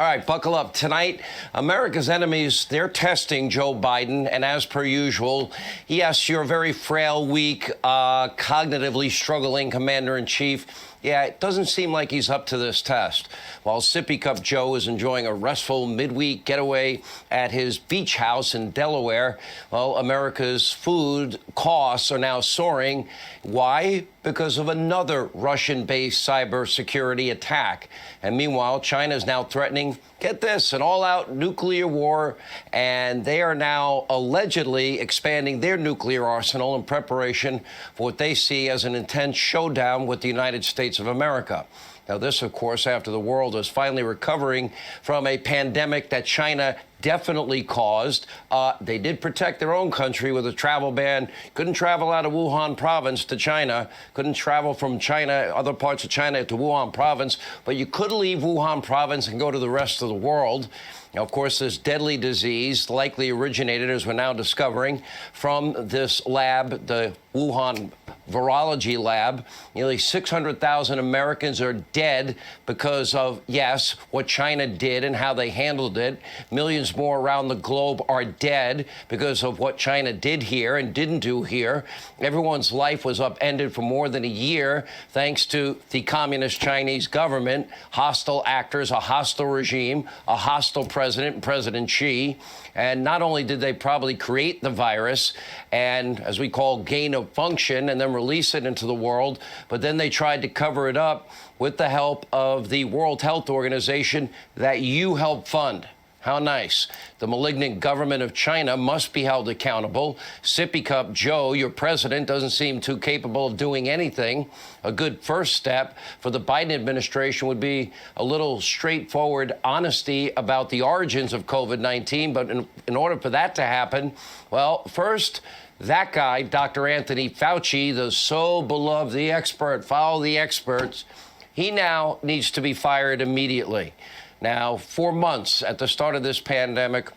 right, buckle up. Tonight, America's enemies, they're testing Joe Biden. And as per usual, yes, you're a very frail, weak, cognitively struggling commander-in-chief. Yeah, it doesn't seem like he's up to this test. While Sippy Cup Joe is enjoying a restful midweek getaway at his beach house in Delaware, well, America's food costs are now soaring. Why? Because of another Russian-based cybersecurity attack. And meanwhile, China is now threatening, get this, an all-out nuclear war, and they are now allegedly expanding their nuclear arsenal in preparation for what they see as an intense showdown with the United States of America. Now, this, of course, after the world is finally recovering from a pandemic that China definitely caused. They did protect their own country with a travel ban. Couldn't travel out of Wuhan province to China. Couldn't travel from China, other parts of China to Wuhan province. But you could leave Wuhan province and go to the rest of the world. Now, of course, this deadly disease likely originated, as we're now discovering, from this lab, the Wuhan virology lab. Nearly 600,000 Americans are dead because of, yes, what China did and how they handled it. Millions more around the globe are dead because of what China did here and didn't do here. Everyone's life was upended for more than a year thanks to the communist Chinese government, hostile actors, a hostile regime, a hostile president, President Xi. And not only did they probably create the virus and, as we call, gain of function and then release it into the world, but then they tried to cover it up with the help of the World Health Organization that you helped fund. How nice. The malignant government of China must be held accountable. Sippy Cup Joe, your president, doesn't seem too capable of doing anything. A good first step for the Biden administration would be a little straightforward honesty about the origins of COVID-19. But in order for that to happen, well, first, that guy, Dr. Anthony Fauci, the so beloved, the expert, follow the experts, he now needs to be fired immediately. Now, for months at the start of this pandemic,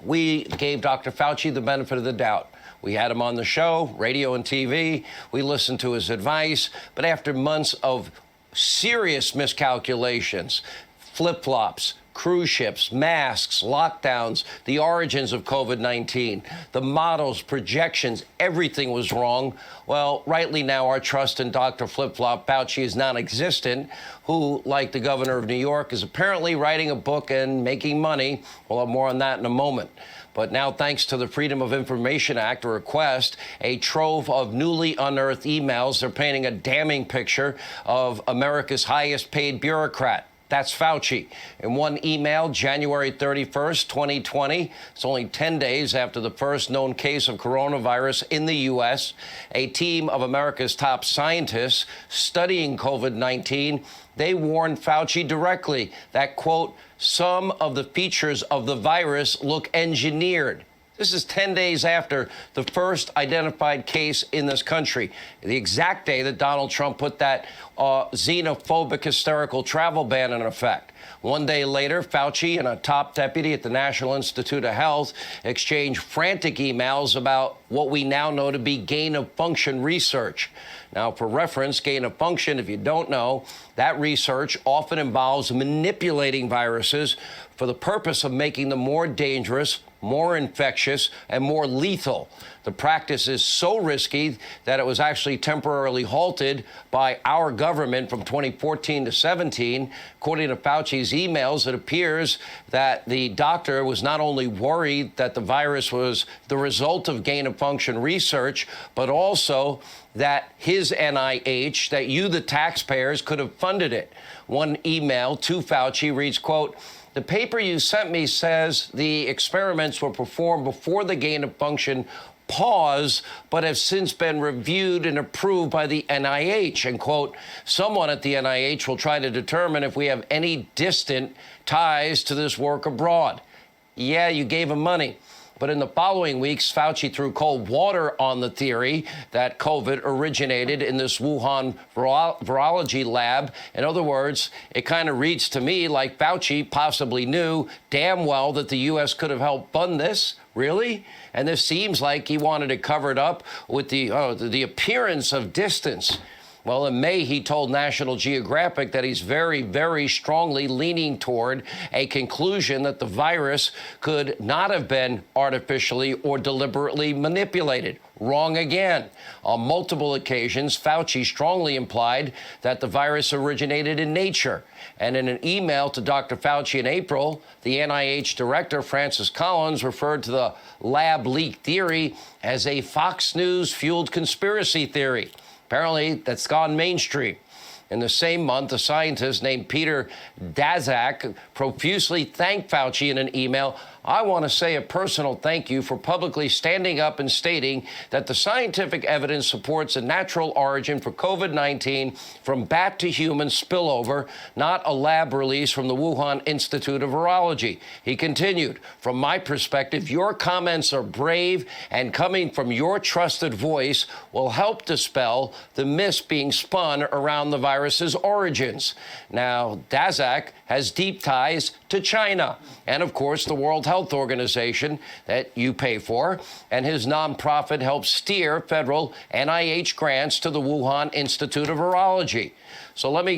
we gave Dr. Fauci the benefit of the doubt. We had him on the show, radio and TV. We listened to his advice. But after months of serious miscalculations, flip-flops, cruise ships, masks, lockdowns, the origins of COVID-19, the models, projections, everything was wrong. Well, rightly now, our trust in Dr. Flip-Flop Fauci is non-existent, who, like the governor of New York, is apparently writing a book and making money. We'll have more on that in a moment. But now, thanks to the Freedom of Information Act, a request, a trove of newly unearthed emails, they're painting a damning picture of America's highest paid bureaucrat. That's Fauci. In one email, January 31st, 2020, it's only 10 days after the first known case of coronavirus in the U.S., a team of America's top scientists studying COVID-19, they warned Fauci directly that, quote, some of the features of the virus look engineered. This is 10 days after the first identified case in this country, the exact day that Donald Trump put that xenophobic, hysterical travel ban in effect. One day later, Fauci and a top deputy at the National Institute of Health exchanged frantic emails about what we now know to be gain-of-function research. Now, for reference, gain-of-function, if you don't know, that research often involves manipulating viruses for the purpose of making them more dangerous, more infectious, and more lethal. The practice is so risky that it was actually temporarily halted by our government from 2014 to 17. According to Fauci's emails, it appears that the doctor was not only worried that the virus was the result of gain-of-function research, but also that his NIH, that you, the taxpayers, could have funded it. One email to Fauci reads, quote, the paper you sent me says the experiments were performed before the gain-of-function pause, but have since been reviewed and approved by the NIH. And, quote, someone at the NIH will try to determine if we have any distant ties to this work abroad. Yeah, you gave him money. But in the following weeks, Fauci threw cold water on the theory that COVID originated in this Wuhan virology lab. In other words, it kind of reads to me like Fauci possibly knew damn well that the U.S. could have helped fund this. Really? And this seems like he wanted to cover it up with the appearance of distance. Well, in May, he told National Geographic that he's very, very strongly leaning toward a conclusion that the virus could not have been artificially or deliberately manipulated. Wrong again. On multiple occasions, Fauci strongly implied that the virus originated in nature. And in an email to Dr. Fauci in April, the NIH director, Francis Collins, referred to the lab leak theory as a Fox News-fueled conspiracy theory. Apparently, that's gone mainstream. In the same month, a scientist named Peter Daszak profusely thanked Fauci in an email. I want to say a personal thank you for publicly standing up and stating that the scientific evidence supports a natural origin for COVID-19 from bat to human spillover, not a lab release from the Wuhan Institute of Virology. He continued, from my perspective, your comments are brave and coming from your trusted voice will help dispel the myths being spun around the virus's origins. Now, Daszak has deep ties to China and, of course, the World Health Organization that you pay for, and his nonprofit helps steer federal NIH grants to the Wuhan Institute of Virology. So let me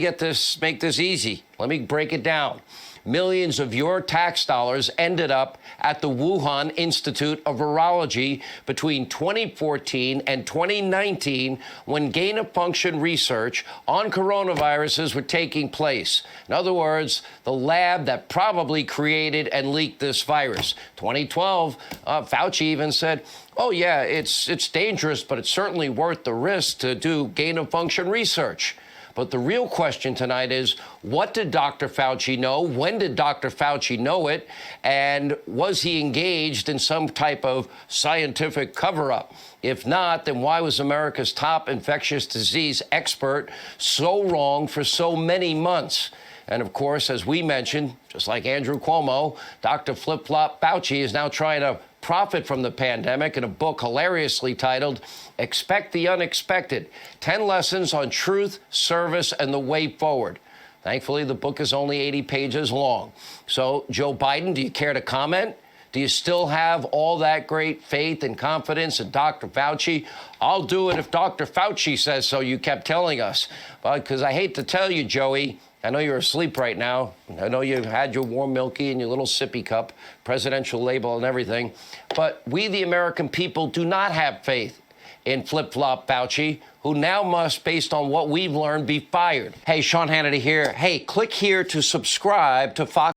make this easy. Let me break it down. Millions of your tax dollars ended up at the Wuhan Institute of Virology between 2014 and 2019 when gain-of-function research on coronaviruses were taking place. In other words, the lab that probably created and leaked this virus. 2012, Fauci even said, oh, yeah, it's dangerous, but it's certainly worth the risk to do gain-of-function research. But the real question tonight is, what did Dr. Fauci know? When did Dr. Fauci know it? And was he engaged in some type of scientific cover-up? If not, then why was America's top infectious disease expert so wrong for so many months? And of course, as we mentioned, just like Andrew Cuomo, Dr. Flip-Flop Fauci is now trying to profit from the pandemic in a book hilariously titled Expect the Unexpected, 10 Lessons on Truth, Service, and the Way Forward. Thankfully, the book is only 80 pages long. So, Joe Biden, do you care to comment? Do you still have all that great faith and confidence in Dr. Fauci? I'll do it if Dr. Fauci says so, you kept telling us. Because I hate to tell you, Joey, I know you're asleep right now. I know you had your warm milky and your little sippy cup, presidential label and everything. But we, the American people, do not have faith in Flip-Flop Fauci, who now must, based on what we've learned, be fired. Hey, Sean Hannity here. Hey, click here to subscribe to Fox.